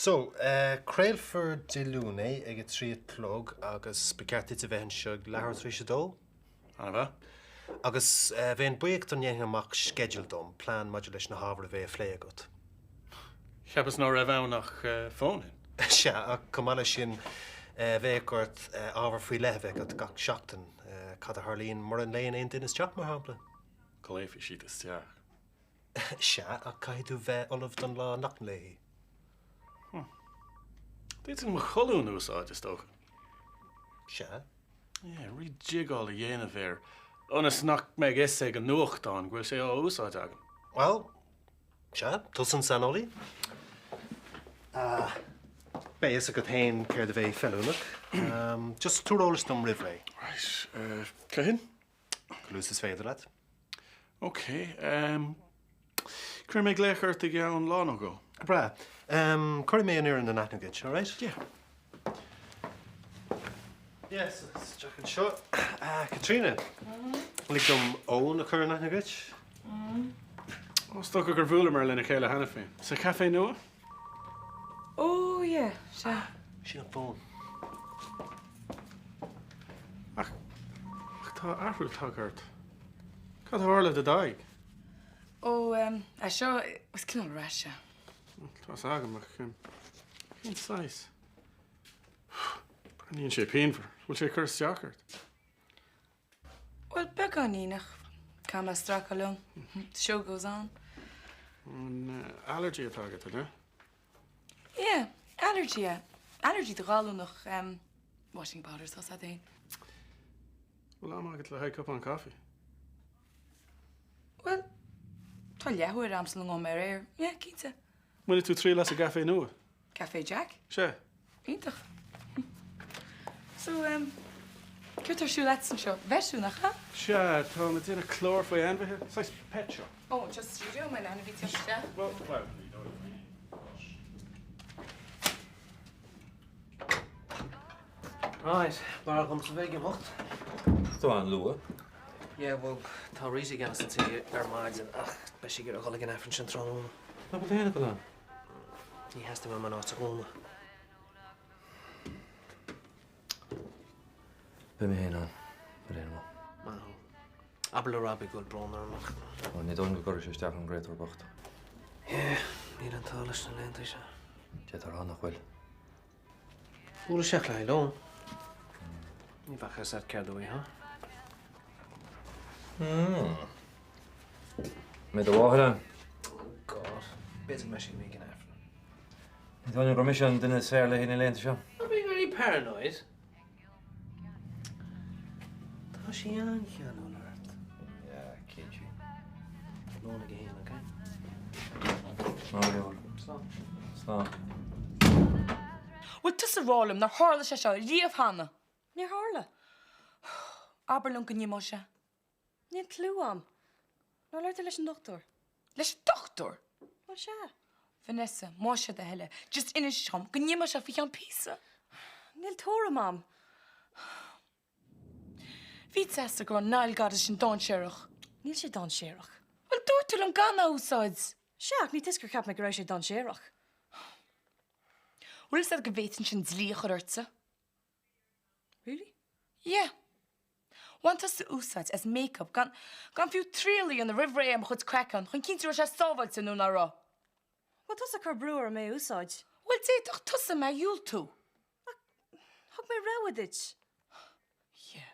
So, Creilfur de Lune ag trí clog agus becertid a bhein seog lehar trí sé dó. Anna Agus bhein buíocht an dhéing amach schedule dom, plan maidir leis na hábhar a bheith flé agat. Cheappas nó ra bhean nach fónin. Se, a cumala sin bheith gurt ábhar faoi lehbheith at gach seachtain cad a Harlín mar an léon aon duine teach mar hapla. Coléfi siad is teach. Se, a caiidú bheith olah don lá nach léhí. Dit is een cholún úsáid is toch? Se? Ja, rí jigáil a dhéanamh ver. Onas nach meid is ag an nuacht an, gwil sé á úsáid agam. Well, se, tusan san olí. Bé is a go tain céir de bheith fellúnach. Just túrólas dom rihré. Right, Cahin? Glús is féidir leat. Okay, Cre méid léchart ag an lá nó go? Bra, chuir mé an ar an natnagid, all right? Yeah. Yes, it's Jack and Shot. Katrina, lig dom own a chur an natnagid? Os sto gur bhúla mar lena chéile hena féin. Sa café nua? Oh, yeah, sure. Sin an phone. Ach tá arthú tagart. Cad hála de daig? Oh, I sure it was kind of Russia. Tás agamach cin sais. Níon sé péinfar. Bhfuil sé chur steachart. Well, back on Enach. Come a struck along. The show goes on. An allergy atá agat, ne? Yeah, allergy, yeah. Allergy to all noch washing powders, that's that thing. Well, am agat le haig cup an coffee. Well, tal yeah, we're Amstel on my air. Yeah, Kita. Muna tú trí las a café nua? Cafe Jack. Se? Eintach. So, Kurt shoe that's and show. Veshu nach, huh? Se, tá na dtína chlór faoi anmhathe. Sais pet shop. Oh, just studio, my nanny beats yeah. Well, Right, waar komt ze weg in mocht? Tó an lua. Ja, wel, tá rísí gan san tí ar maid an ach, be si gur a chola gan efran sin trón. Na bud héna go an? Ní heasta me man áit a góna. Be mi héna an, bud héna mo. Má, abla rabbi gul brón ar mach. O, ní dón go gor sé steach an gréit o'r bocht. Ja, ní an talas na lenta isa. Dé tar an nach chwyl. Úr a seach le lón. Ní bachas ar cerdói, ha? Med a bháthir an? Oh, God. Beidir me sin mé gan efran. Ní dón go mis an duine séir le hína lénta seo. I'm being very paranoid. Tá sí an chean ó lart. Ja, céad sí. Lóna go héan, okay? Má leor. Slá. Slá. Well, tus a rollum, na harla sé seo, riamh hana. Ní harla. Aberlung gan mo se. Níl clú am. Ná leir leis an doctor. Leis doctor? Well, se. Vanessa, má se de heile. Just ina siom, gan mo se fi an písa. Níl tóra, mam. Ví sesta gur an nail gada sin don seirech. Níl sé don séireach. Well, dúirtul an gana úsáids. Seach, ní tisgur cap me go raibh sé don séireach. Will is dat geweten sin zlieg ortse? Really? Yeah. Want us to úsáids as make-up gan fiú trílí an the river am chud crackan, chun cinú se sábhail sa nú na rá. Wat was a car brewer mé úsáid? Well, sé doch tusa me júl tú. Hag mé rawadit. Yeah.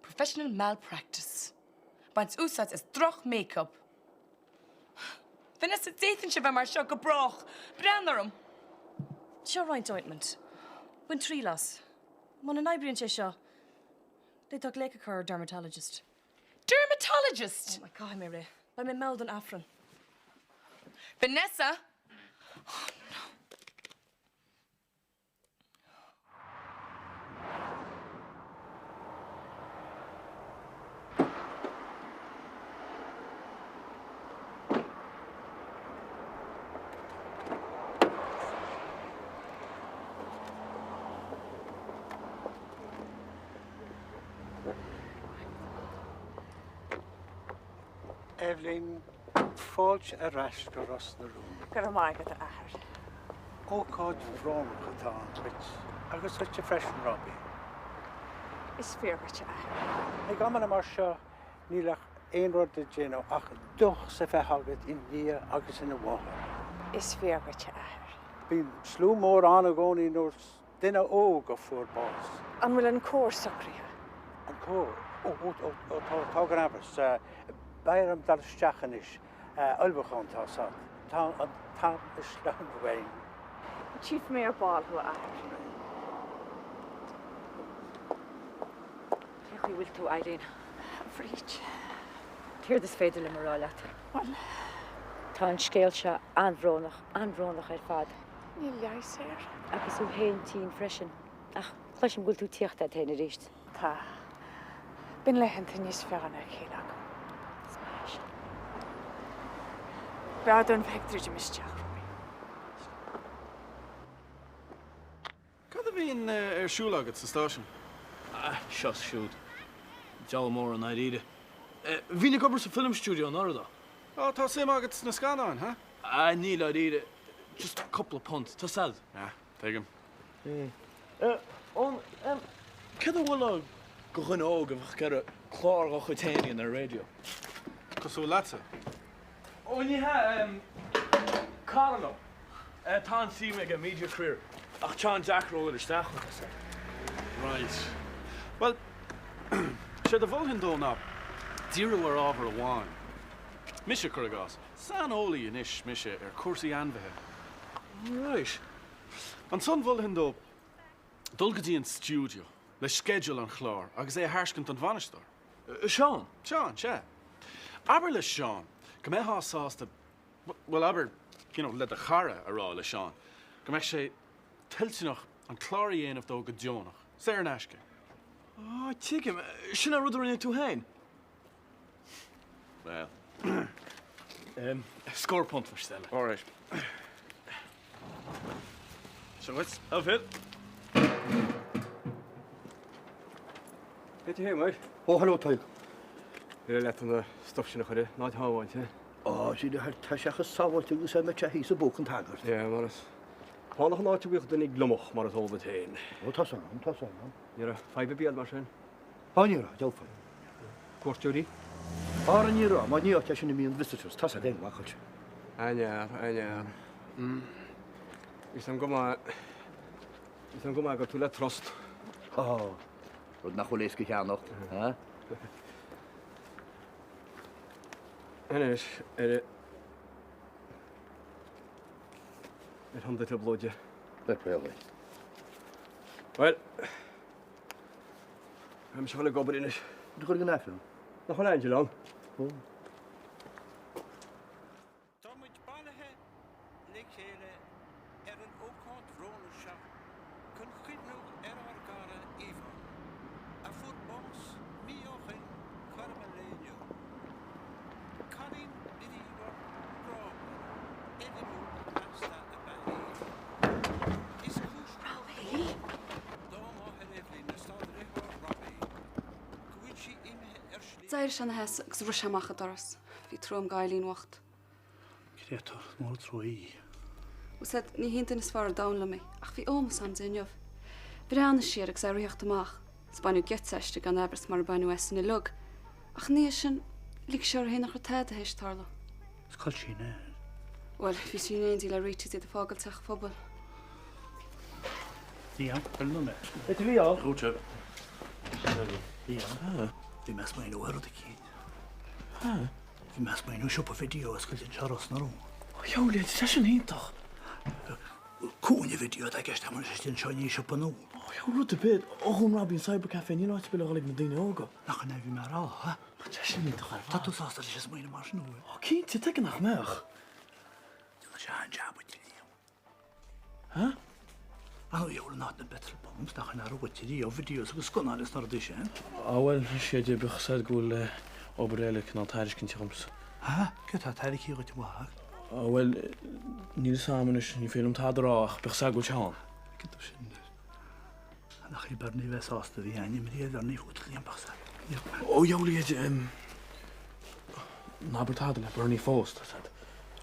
Professional malpractice. Bant úsáids as droch make-up. Vanessa déitin se bheith mar seo go brach. Brenarm. Seo roint ointment. Bun trí las. Man an ibrion sé seo. Dé dag léic a car dermatologist. Dermatologist? Oh my God, mé ré. Ba mé meld an afran. Vanessa? Evelyn, fáilt a reis go ras na rúm. Gur am agat a ahar. ócáid bhrón atá agus suite freisin Robbie. Is fear go te. Ag gaman mar seo nílach éon rud a déanam ach doch sa bheith agad in ní agus ina bmháthair. Is fear go te. Bhín slú mór an a gcónaí nóir duine ó go fuair bás. An bhfuil an cór sacríthe. An cór? Tá gan abras. Bairam dar isteachan is Ulbachán tá sa. Tá an tam is lean bhhain. Chief Mayor Ball who are. Chuí bhfuil tú Eileen. Freach. Tír is féidir le marrá leat. Well, Tá an scéal se anbhrónach ar fad. níl leis éir. Agus ú héin tín freisin. Ach, chluisim bhfuil tú tíochta téna ríist. Tá. Bin leihananta níos fearna chéileach. Bead an bheictríide misteach. Cad a bhíon ar siúl agat sa stáisiún? Seos siúd. Deall mór an aíide. Bhí na gobar sa filmstudio an orda. Á, tá sim agat na scanáin, ha? Níl aíide. Just a couple of punt. Tá sad. Take him. Cad a bhfuil go chun óg a bheith cead chlár go chutéine ar radio. Cosú lása? Ó, ní ha, Carlo. Tá an sí me a media career. Ach, John Jack Roller isteach. Right. Well, sé de bhil dó ná díú ar ábhar a bháin. Mise chugas. San ólaí inis mise ar cuasaí anmhethe. Right. An son bhil dó dul go dtí an studio le schedule an chlár agus é thairscint an bhanistar. Sean? Sean, sé. Aber le Sean, go mé sásta, well, aber, le a chara ará le Sean, go mé sé tiltinach an chláirí aanamh dó go dionach. Sé ar an eisce. Oh, tíigim. Sinna rudar in tú hain? Well. Score punt for stelle. All right. So what's of it? Get here, mate. Oh, hello, Tyke. You're let on the stuff sin chuide, not how want, eh? Oh, sí de taisiachas sábhailte agus sem te hí sa bócan tagart. Yeah, maras. Pánach náte bhuiich den ag glumach mar a tóba tain. Oh, tá sam. You're a 5 beal mar sin. Páníra, dealfa. Cuartúri? Áraníra, má níocht te sinna míon visitors, tá sa déin wachailte. Anya. Is am goma go tú le trost. Oh, rud nach choléisci cheannach, ha? Enes, handa te blodje. That really. Well, I'm sure I'll go in it. Du chuir gan efin? Nach chuil Angel on. Táid bailthe le chéile ar an ócáid bhróna seo chun chuidnú ar gára íomh. A fuair bás míochan chuirme léniu. Carín bidíhar bráma, éidirú nasta a baí. Is cústú dáma heréflí na stádri Robbie. Cuid si imhe ar slí. Zair sin hes agus ru semach a doras. Bhí trom gailín wacht. Crétar mór troí. Was het ní hinta is far dála mé, ach bhí ómas an déineh. Bhí anna siar agus ar riocht amach. Spáinú getseiste gan ebers mar bainú esan i lug. Ach níos sin lík seir hénach rotéad a hééis tarla. Scoil sína. Well, bhí sin éon le rítí a fágalteach fphobal. Ia, bel me. Het wie al? Goed, hè. Ia. Bhí mes mai nó ar a cí. Bhí mes mai nó siúpa video as chuil searas na rú. Jolie, het is een hintach. Cúne video a gist am sin seo ní siúpa nó. Jou roet de bed. Ogum Robbie in Cybercafé. Nie nooit spelen gelijk met dingen ook. Nach na bhí mar á, ha? Het is een hintach. Tá tú sásta is mai mar nó. Kind, je teken nog meer. Se an jab tí. Huh? An jóla ná na betal bombs nach na rutíí ó videos agus sconá is nar dé sé. Wel, sé je begezet goel oberele knal tijdens kindje rums. Ha? Get tá tairí go te bhá. Wel, niet samen is niet veel om te draag. Begezet goel gaan. Get sin. Nach í barní bheits ásta bhí aine mar ar ní fút líon bachsa. Oh, Jolie, Nabert hadden heb er niet vast.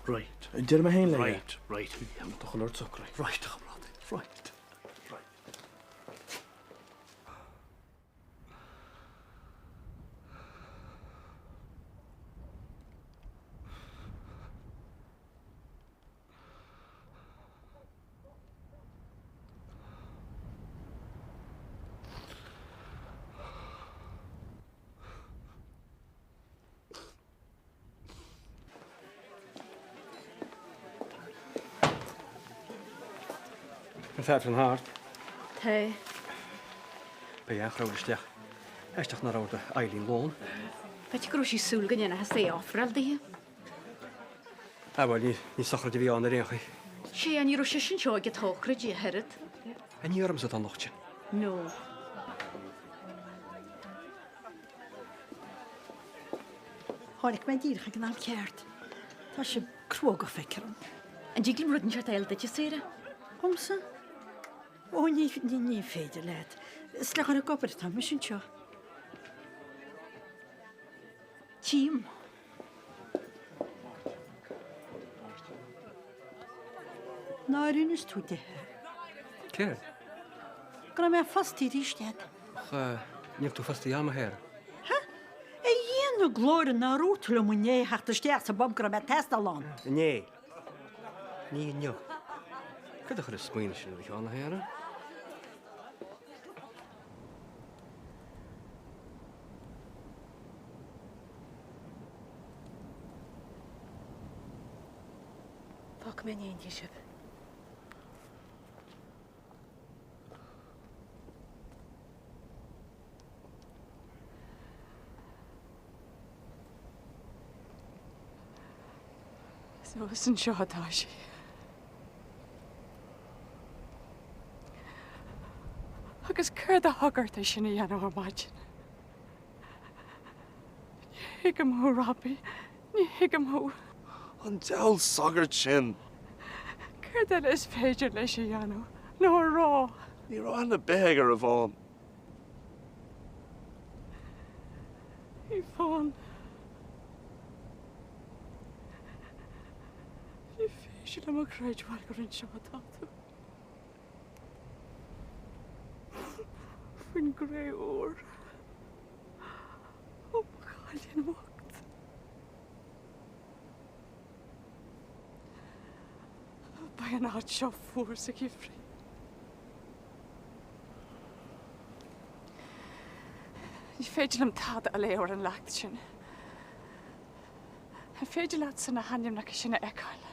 Right. Dyr mae hyn le. Right, right. Am doch yn o'r twc, right. Right, chamrad. Right. Fef yn hard. Te. Be iach rawr ysdiach. Ystach na rawr dy Eileen Lôn. Fe ti grwys i sŵl gynnu na hysau offral di? Wel, ni sochr di fi o'n yr eich. Se an i rwys sy'n sio gyda hochr di heryd? A ni arm sydd o'n loch ti'n. No. Horik mae'n dir chag yn al ceart. Ta se crwog o ffecr. Yn digl mwrdd yn siarad eld ydych sera? Omsa? O, ni ffeidir led. Slach ar y gobr tam, mae sy'n sio. Tîm. Na, yr un ystwyd. Cer? Gwna mae'n ffasti di stiad. Nif tu ffasti am her. E un o glor na rwtl o mwynhau hach dy stiad sa bob gwna mae'n test alon. Nee. Ni nio. Cydych yr ysgwyn sy'n ydych o'n her? Fog mae'n ein eisiau. So sy'n siarad o si. Agus cyrd a hogart eisiau ni anna o'r magin. Ni higam ho, Robbie. Ni higam ho. An dawl sogart sin. Cyrd a lis feidr leis i anna. No rá. Ni ro an y beg ar y fôn. I ffôn. Ni feidr am o creid wal gwrdd yn siarad atw. Fyn greu o'r. O, gael yn waqt. Bai yn ad sio ffwr sy'n gifri. Ni feidl am tad a leo ar yn lagt sy'n. Yn feidl at sy'n a handim na cysyn a ecael.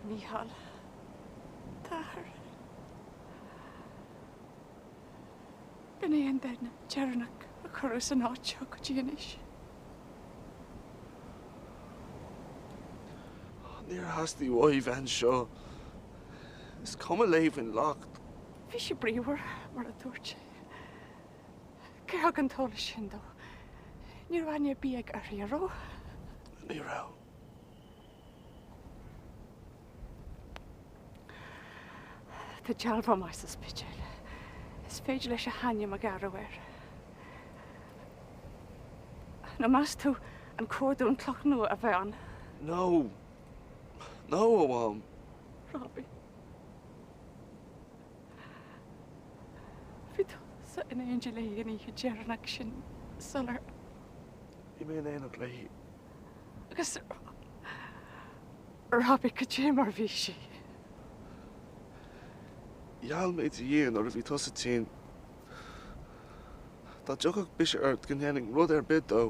Mihal. Dar. Gan i yn den Jernac y cwrws yn otio gwydinish. Ni'r hasti waif an sio. Is com a leif yn locht. Fi si briwer mar a dwrch. Cyrhag yn tol sy'n do. Ni'r wania bieg ar hiro. Ni raw. The jalfa maes ys bydel. Ys feidl eisiau hanio mag arwer. Na mas tu yn cwrdw yn cloch nhw a fewn. No. No, Awam. Robbie. Fi to sa yn angel ei yn ei Jernac sy'n solar. I mean ein o'r lehi. Agus Robbie cydym ar fi si. Ial meid i un o'r fi tos y tîn. Da jogog bys ert gynhenning rod byd o.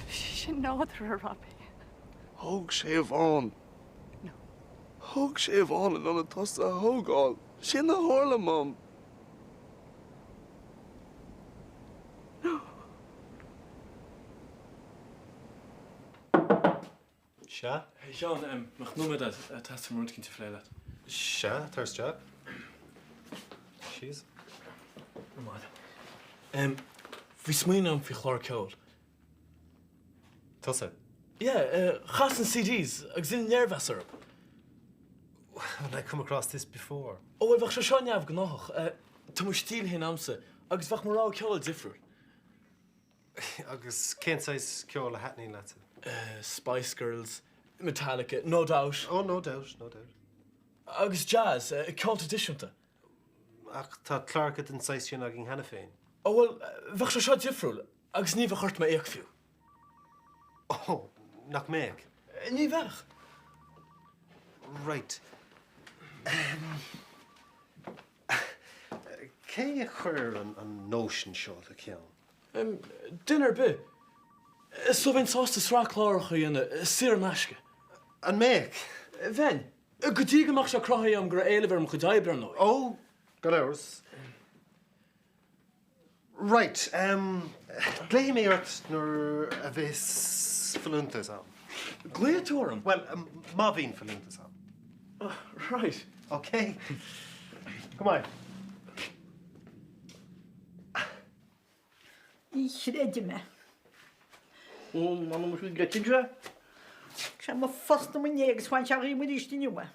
Fi sy'n nodr ar Robbie. Hog sé fôn. No. Hog sé fôn yn o'n y tos a hogol. Sy'n na horla, Mom. Sha? Hey, Sean, mag noem me dat. Het heeft een rondje te vleien. Sha, there's job. She's. Fi smyn am fi chlor ceol. Tusa. Yeah, chas yn CDs, ag zin nervous up. When I come across this before. O, efo Sean Iaf gnoch. Tá mu stíl hin amsa, agus bfach mar rá ceol difriúil. Agus céntáis ceol a hetnaí lete? Spice Girls, Metallica, no doubt. Oh, no doubt, no doubt. Agus jazz, ceol tradiisiúnta. Ach tá clárcha den saisiún agin hena féin. Oh, well, bfach seo difriúil, agus ní bfach chuirt me éag fiú. Oh, nach méag? Ní bfach. Right. Cé a chur an notion seo a ceann? Dinner be. So bhain sásta srá chláracha dhéanana sir nasce. An méag? Bhain, go dtí goach se crothaí am gur éilehar mo chu daibhar nó. Oh, go leabhars. Right, léi mé ort nuair a bhís falúntas am. Gléadúram? Well, má bhín falúntas am. Right. Okay. Come on. Ich rede me. Man muss gretchen ja. Kan me vast om een jegens van jou moet is die nieuwe.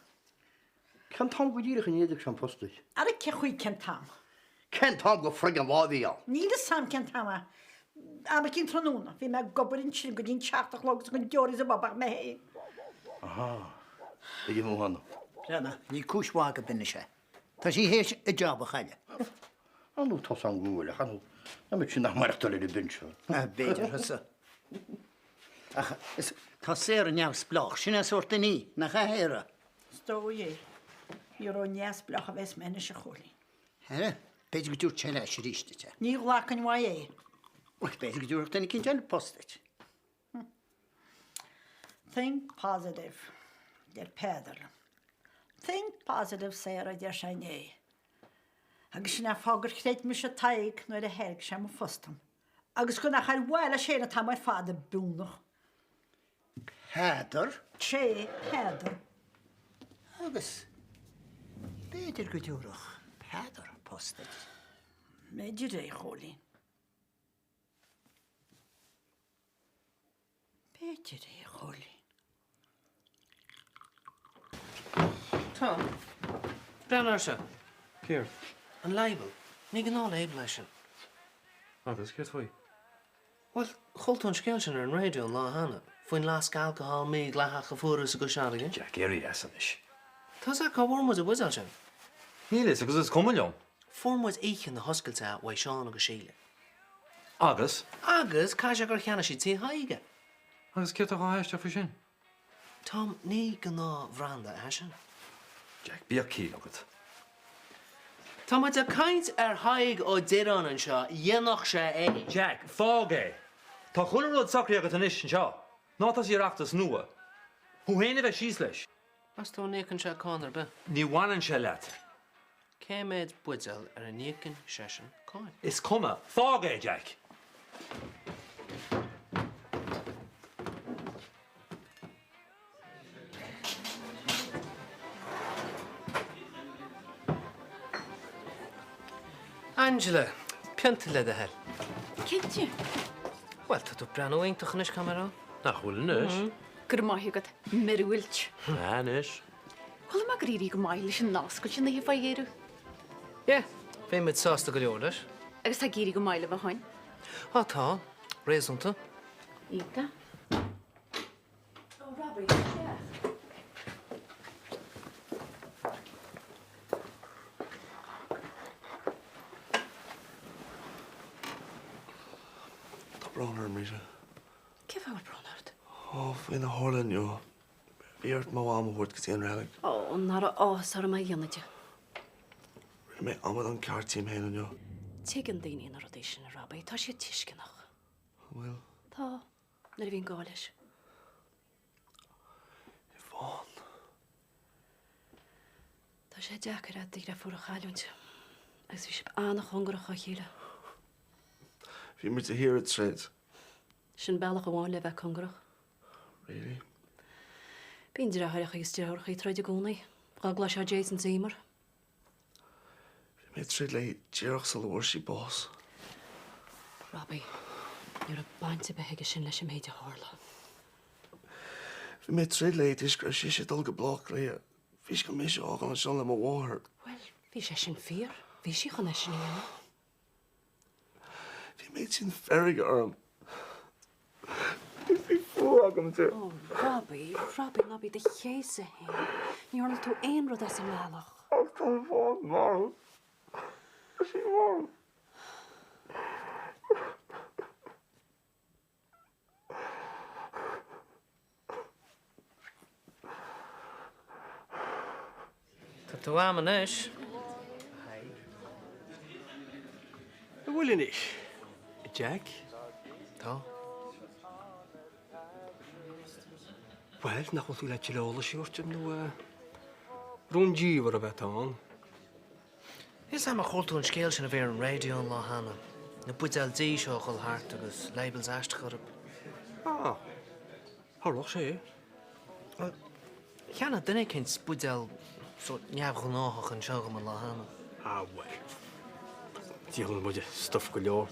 Kan tam goedierig in jeder kan postig. Alle keer goed kan tam. Kan tam go friggin wat die al. Niet de sam kan tam. Maar kind van noen. Wie mij gobber in chillen godin chartig logs kon joris op baba me. Aha. Je moet gaan. Jana, die koeswagen binnen ze. Dat is hier een job gaan. An nu tas an gúil chan na mit sin nach marachtal de bunse. Beter hasa. Ach, tá sé an neas blach, sinna sorta ní na chahéire. Sto je. Hier on jas blach a wes menneske choli. Hè? Beter go dúr tele sé ríiste. Ní laken wa é. Och beter go dúr den kin postit. Think positive. Der Peder. Think positive Sarah der shine. Agus na fágur chréit mis a taig nó a herg sem fostam. Agus go nach bhile sé a tá mar fáda búnach. Héidir? Sé héidir. Agus beter go dúrach héidir postit. Méidir ré chólí. Beter ré chólí. Tá, brenar se. Céir? An label. Ní gná label lei sin. Agus, céir faoi? Well, chultún scéilsin ar an radio lá hana. Foin lasc alcohol mí glatha go fúras a go sealige. Jack, éirí esanis. Tá sa cá bhórmid a bhuiil sin. Nílis agus is cumaileom. Formid éichin na hoscailte wa seán agus síle. Agus? Agus caiise gur cheanna si tí haige. Agus céir a háiste fa sin? Tom, ní gná bhranda a sin. Jack, bí cí agad. Tá muid a caint ar haig ó dirán an seo, dhéanach sé é. Jack, fág é. Tá chuileród sacrí agad an isin seo. Nátas íreachtas nua. Hú héana bheith síos leis. As tó nécan se cánar be. Ní bhhanan se leat. Cé méid buidil ar a nécan sesin cáin. Is cuma. Fág é, Jack. Angela, pianta le a hell. Kitty. Wel, tá tú brenn óintach nes camera? Nach bhfuil inis. Gur maithigad mirúilt. Inis. Chil má gríí go maiile sin náscail sin na hí fagéiru. Ie, fé mit sásta go leor leis. Agus tá géirí go maiile bh hain. Á tá, réasúnta. Ínta. Bronner mrise. Cé bhfuil Bronard? Oh, in a Holland, jo. Beert má am hort get in relig. Ó, nar a ás ar a mai dhéanaide. Me amad an cartím héan jo. Tuigean daoine na rodéis sin a rabba, tá sé tuiscinach. Well. Tá, na bhíon gá leis. Yvonne. Tá sé deachar a dígra fuair a chaúinte. Agus bhí sib annach hungarach a chéile. Bhí mir te hear it Sraith. Sin bailach amháin le bheith hungarach. Really? Bíon de rathach agus tíorcha í troid a gúnaí. Gá glas a Jason Zimmer. Bhí mé tríd le tíoch sa lóir sí bós. Robbie, níor a bainte betheige sin leis sem méide hála. Bhí mé tríd le isgra sí sé dul go blach le. Bhís go mé ágan an sin le má bháthir. Well, bhí sé sin fíor. Bhí sí chun é sin íana. Bhí méid sin ferrig orm. Bhí fu agam tú. Oh, Robbie ná bí de chéise hé. Ní orla tú éon rud as an meach. Ach tá fád mar. Sí mar. Tá tú am an is? Bhfuil inis. Jack? Tá. Wel, nach chwl le tileola siwrt yn nhw rhwng jífar a beth o'n. Is am a chultú an scéil sin a bhéir an radio an lá hana. Na buidal dí seo chul hart agus labels eist chorb. Ah, harloch sé. Cheanna duine cinint buidal so neamh chun áthach an seo an lá hana. Ah, wel. Díal yn mwyd stuff go leor.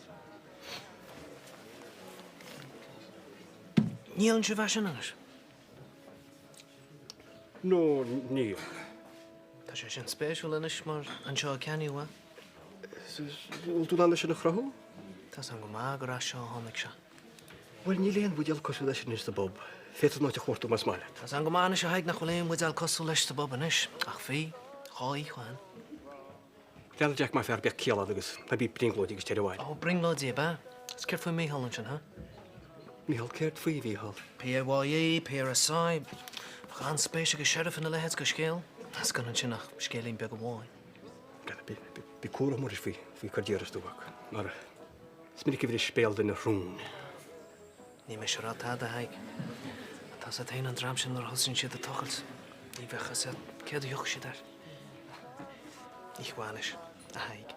Níl an siú bheis agus? No, ní. Tá sé sin spéisiúil inis mar an seo ceanniú wa? Wl dwi'n anna sy'n ychrahw? Tás an go má go rá seo tháinig se. Wel, ní leon bwyd al cosw leis yn ystod bob. Fet o'n oed y chwrt o mas malet. Tás an go má se haig nach choléon buidal cosú leis sa bob inis. Ach fí, cháí chuan. Leal Jack mae fer bech cialad agos. Na bi bringlod i gystir i wael. Oh, bringlod i ba? Sgert fwy Michal yn sy'n, ha? Michal cert fwy fi hal. P.A.Y.E, P.R.S.I. Gan spéisi go sheriff in the leheads go scéal. As gan an sin nach scélín beg bháin. Gada, bi cwrw mor fi cardieras dwbach. Mar, smyr i gyfer i spel dyn y rhwng. Ní me se rátáda haig. Tá sa tain an dram sin ar hosin siad a tochels. Ní bhecha sa céad a joch siad ar. Ní chháinis a haig.